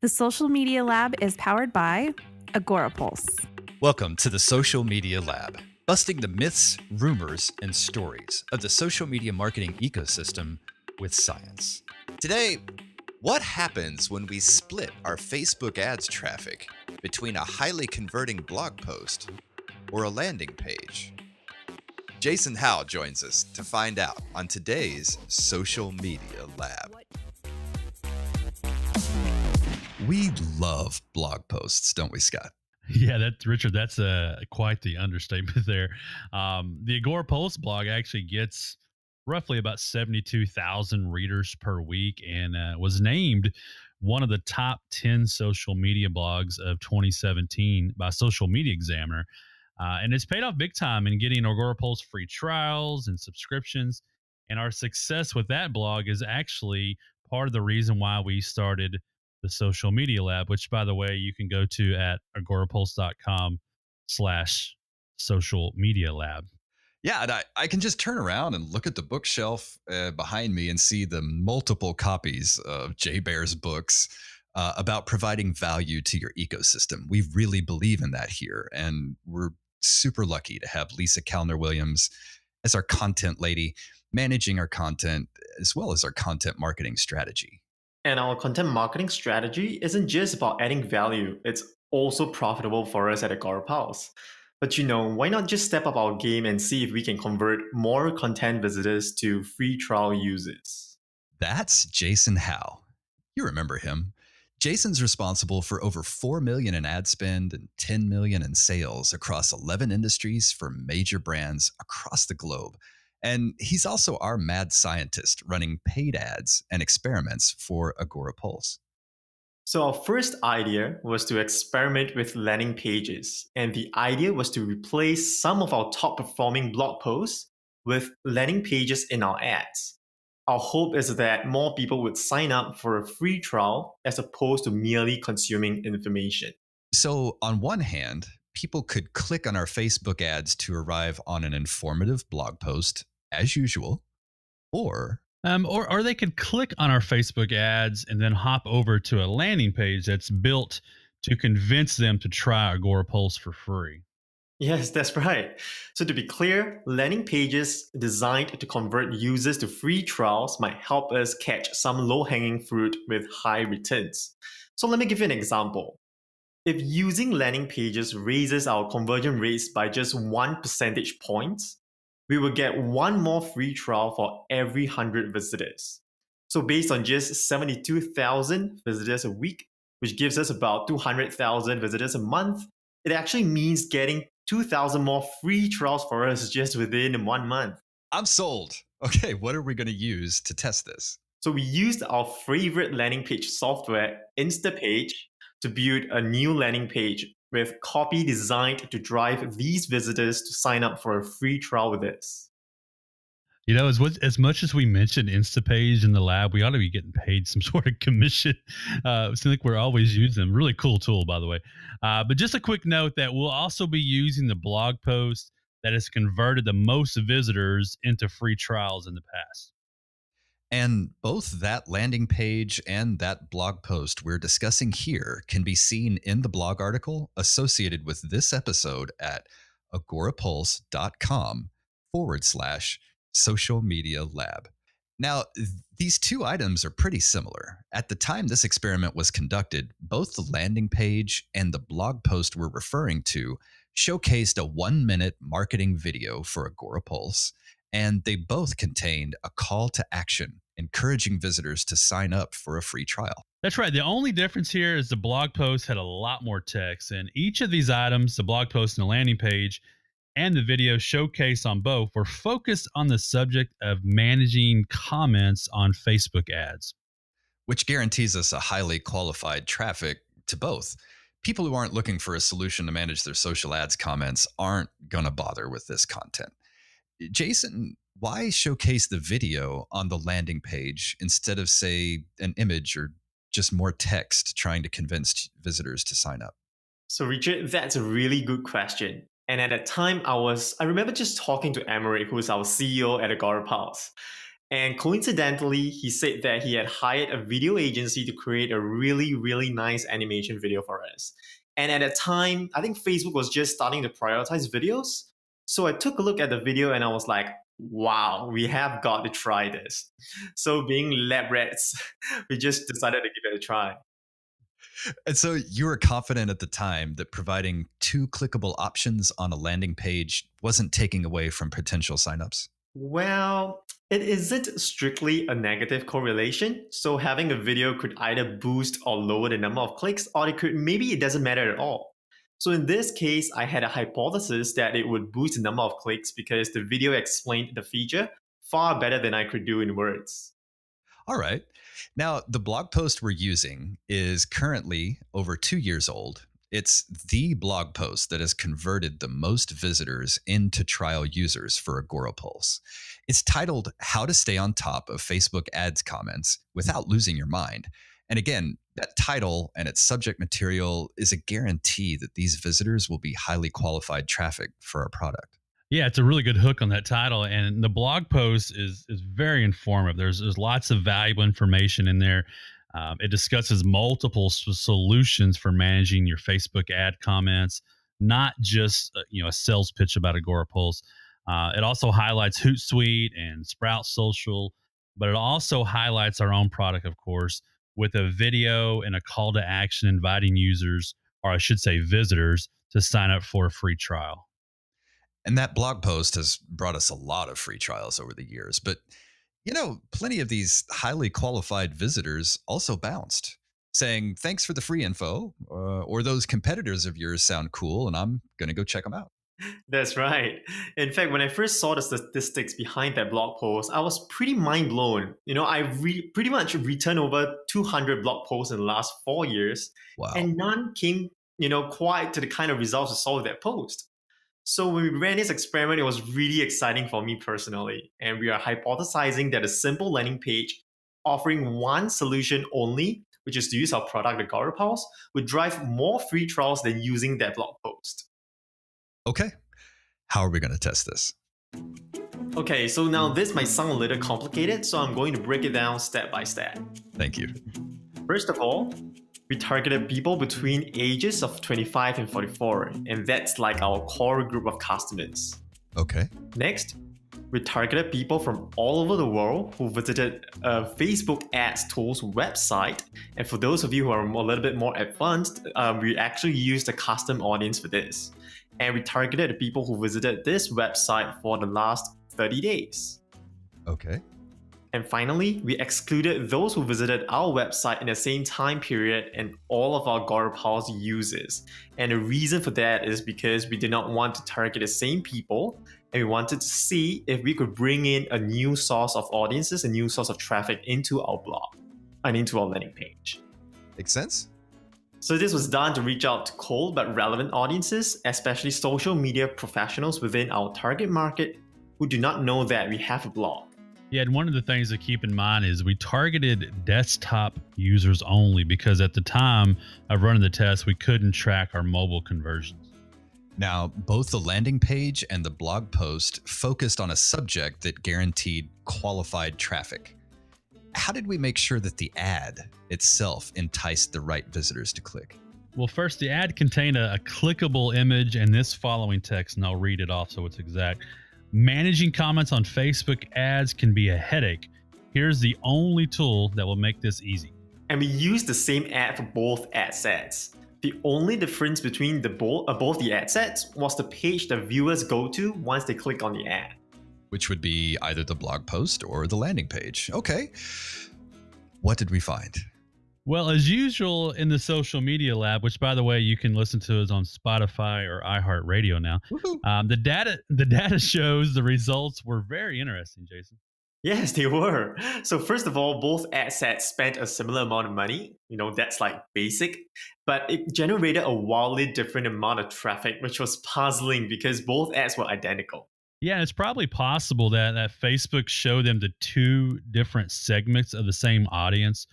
The Social Media Lab is powered by Agorapulse. Welcome to the Social Media Lab, busting the myths, rumors, and stories of the social media marketing ecosystem with science. Today, what happens when we split our Facebook ads traffic between a highly converting blog post or a landing page? Jason Howe joins us to find out on today's Social Media Lab. We love blog posts, don't we, Scott? Yeah, that's Richard. That's quite the understatement there. The Agorapulse blog actually gets roughly about 72,000 readers per week, and was named one of the top 10 social media blogs of 2017 by Social Media Examiner. And it's paid off big time in getting Agorapulse free trials and subscriptions. And our success with that blog is actually part of the reason why we started the Social Media Lab, which, by the way, you can go to at agorapulse.com/social media lab. Yeah, and I can just turn around and look at the bookshelf behind me and see the multiple copies of Jay Baer's books about providing value to your ecosystem. We really believe in that here, and we're super lucky to have Lisa Kellner Williams as our content lady, managing our content as well as our content marketing strategy. And our content marketing strategy isn't just about adding value, it's also profitable for us at Agorapulse. But why not just step up our game and see if we can convert more content visitors to free trial users? That's Jason Howe. You remember him. Jason's responsible for over 4 million in ad spend and 10 million in sales across 11 industries for major brands across the globe. And he's also our mad scientist running paid ads and experiments for Agorapulse. So our first idea was to experiment with landing pages. And the idea was to replace some of our top performing blog posts with landing pages in our ads. Our hope is that more people would sign up for a free trial as opposed to merely consuming information. So, on one hand, people could click on our Facebook ads to arrive on an informative blog post, as usual, or Or they could click on our Facebook ads and then hop over to a landing page that's built to convince them to try Agorapulse for free. Yes, that's right. So to be clear, landing pages designed to convert users to free trials might help us catch some low-hanging fruit with high returns. So let me give you an example. If using landing pages raises our conversion rates by just 1 percentage point, we will get one more free trial for every 100 visitors. So based on just 72,000 visitors a week, which gives us about 200,000 visitors a month, it actually means getting 2,000 more free trials for us just within 1 month. I'm sold. Okay, what are we going to use to test this? So we used our favorite landing page software, Instapage, to build a new landing page with copy designed to drive these visitors to sign up for a free trial with us. As much as we mentioned Instapage in the lab, we ought to be getting paid some sort of commission. It seems like we're always using them. Really cool tool, by the way. But just a quick note that we'll also be using the blog post that has converted the most visitors into free trials in the past. And both that landing page and that blog post we're discussing here can be seen in the blog article associated with this episode at agorapulse.com/social media lab. Now, these two items are pretty similar. At the time this experiment was conducted, both the landing page and the blog post we're referring to showcased a 1-minute marketing video for Agorapulse, and they both contained a call to action encouraging visitors to sign up for a free trial. That's right. The only difference here is the blog post had a lot more text, and each of these items, the blog post and the landing page, and the video showcase on both, were focused on the subject of managing comments on Facebook ads, Which guarantees us a highly qualified traffic to both. People who aren't looking for a solution to manage their social ads comments aren't going to bother with this content. Jason, why showcase the video on the landing page instead of, say, an image or just more text trying to convince visitors to sign up? So Richard, that's a really good question. And at that time, I remember just talking to Emmerich, who's our CEO at Agorapulse. And coincidentally, he said that he had hired a video agency to create a really, really nice animation video for us. And at that time, I think Facebook was just starting to prioritize videos. So I took a look at the video and I was like, wow, we have got to try this. So, being lab rats, we just decided to give it a try. And so you were confident at the time that providing two clickable options on a landing page wasn't taking away from potential signups? Well, it isn't strictly a negative correlation. So having a video could either boost or lower the number of clicks, or maybe it doesn't matter at all. So in this case, I had a hypothesis that it would boost the number of clicks because the video explained the feature far better than I could do in words. All right. Now, the blog post we're using is currently over 2 years old. It's the blog post that has converted the most visitors into trial users for Agorapulse. It's titled How to Stay on Top of Facebook Ads Comments Without Losing Your Mind. And again, that title and its subject material is a guarantee that these visitors will be highly qualified traffic for our product. Yeah, it's a really good hook on that title, and the blog post is very informative. There's lots of valuable information in there. It discusses multiple solutions for managing your Facebook ad comments, not just a sales pitch about Agorapulse. It also highlights Hootsuite and Sprout Social, but it also highlights our own product, of course, with a video and a call to action inviting users, or I should say visitors, to sign up for a free trial. And that blog post has brought us a lot of free trials over the years. But, plenty of these highly qualified visitors also bounced, saying, thanks for the free info, or those competitors of yours sound cool, and I'm going to go check them out. That's right. In fact, when I first saw the statistics behind that blog post, I was pretty mind blown. I pretty much returned over 200 blog posts in the last 4 years, Wow. and none came, quite to the kind of results we saw with that post. So when we ran this experiment, it was really exciting for me personally. And we are hypothesizing that a simple landing page offering one solution only, which is to use our product, the Agorapulse, would drive more free trials than using that blog post. Okay. How are we going to test this? Okay, so now this might sound a little complicated, so I'm going to break it down step by step. Thank you. First of all, we targeted people between ages of 25 and 44, and that's like our core group of customers. Okay. Next, we targeted people from all over the world who visited Facebook Ads Tools website. And for those of you who are a little bit more advanced, we actually used a custom audience for this. And we targeted the people who visited this website for the last 30 days. Okay. And finally, we excluded those who visited our website in the same time period and all of our Agorapulse users. And the reason for that is because we did not want to target the same people, and we wanted to see if we could bring in a new source of audiences, a new source of traffic into our blog and into our landing page. Makes sense? So this was done to reach out to cold but relevant audiences, especially social media professionals within our target market who do not know that we have a blog. Yeah, and one of the things to keep in mind is we targeted desktop users only because at the time of running the test, we couldn't track our mobile conversions. Now, both the landing page and the blog post focused on a subject that guaranteed qualified traffic. How did we make sure that the ad itself enticed the right visitors to click? Well, first, the ad contained a clickable image and this following text, and I'll read it off so it's exact. Managing comments on Facebook ads can be a headache. Here's the only tool that will make this easy. And we used the same ad for both ad sets. The only difference between both the ad sets was the page that viewers go to once they click on the ad. Which would be either the blog post or the landing page. Okay. What did we find? Well, as usual in the social media lab, which by the way, you can listen to us on Spotify or iHeartRadio now. The data shows the results were very interesting, Jason. Yes, they were. So first of all, both ad sets spent a similar amount of money. That's like basic, but it generated a wildly different amount of traffic, which was puzzling because both ads were identical. Yeah, it's probably possible that Facebook showed them the two different segments of the same audience.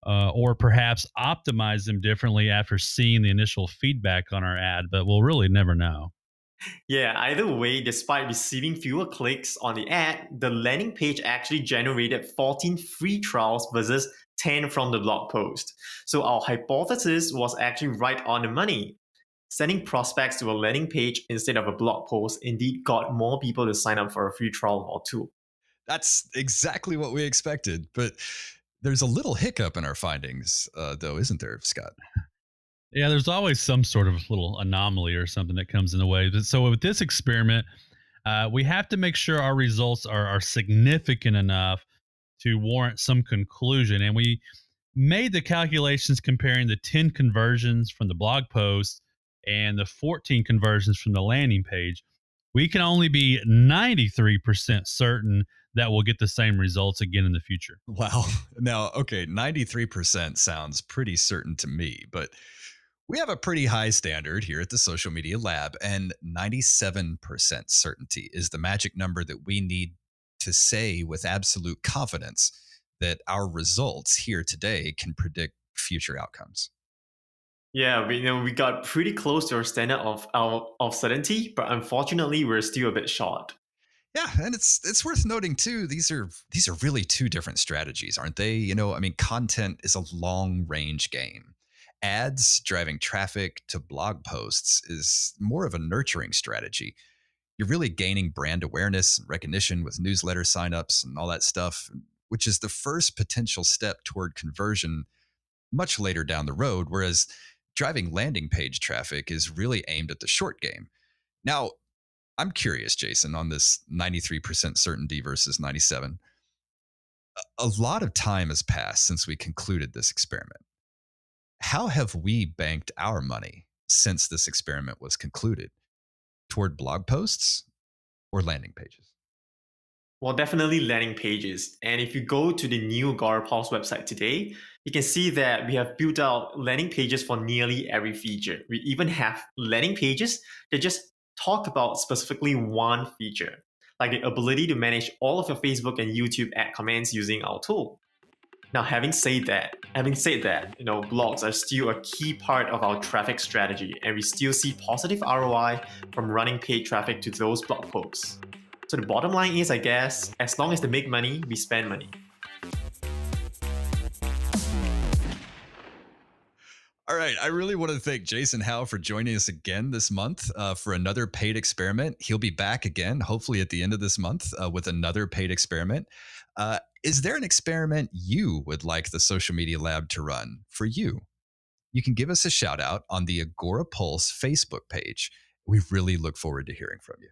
Or perhaps optimize them differently after seeing the initial feedback on our ad, but we'll really never know. Yeah, either way, despite receiving fewer clicks on the ad, the landing page actually generated 14 free trials versus 10 from the blog post. So our hypothesis was actually right on the money. Sending prospects to a landing page instead of a blog post indeed got more people to sign up for a free trial or two. That's exactly what we expected. But there's a little hiccup in our findings, though, isn't there, Scott? Yeah, there's always some sort of little anomaly or something that comes in the way. So with this experiment, we have to make sure our results are significant enough to warrant some conclusion. And we made the calculations comparing the 10 conversions from the blog post and the 14 conversions from the landing page. We can only be 93% certain that we'll get the same results again in the future. Wow. Now, okay, 93% sounds pretty certain to me, but we have a pretty high standard here at the Social Media Lab, and 97% certainty is the magic number that we need to say with absolute confidence that our results here today can predict future outcomes. Yeah, we got pretty close to our standard of certainty, but unfortunately, we're still a bit short. Yeah, and it's worth noting too. These are really two different strategies, aren't they? I mean, content is a long range game. Ads driving traffic to blog posts is more of a nurturing strategy. You're really gaining brand awareness and recognition with newsletter signups and all that stuff, which is the first potential step toward conversion much later down the road. Whereas driving landing page traffic is really aimed at the short game. Now, I'm curious, Jason, on this 93% certainty versus 97. A lot of time has passed since we concluded this experiment. How have we banked our money since this experiment was concluded? Toward blog posts or landing pages? Well, definitely landing pages. And if you go to the new Agorapulse website today, you can see that we have built out landing pages for nearly every feature. We even have landing pages that just talk about specifically one feature, like the ability to manage all of your Facebook and YouTube ad comments using our tool. Now, having said that, blogs are still a key part of our traffic strategy, and we still see positive ROI from running paid traffic to those blog posts. So the bottom line is, I guess, as long as they make money, we spend money. All right. I really want to thank Jason Howe for joining us again this month for another paid experiment. He'll be back again, hopefully at the end of this month, with another paid experiment. Is there an experiment you would like the Social Media Lab to run for you? You can give us a shout out on the Agora Pulse Facebook page. We really look forward to hearing from you.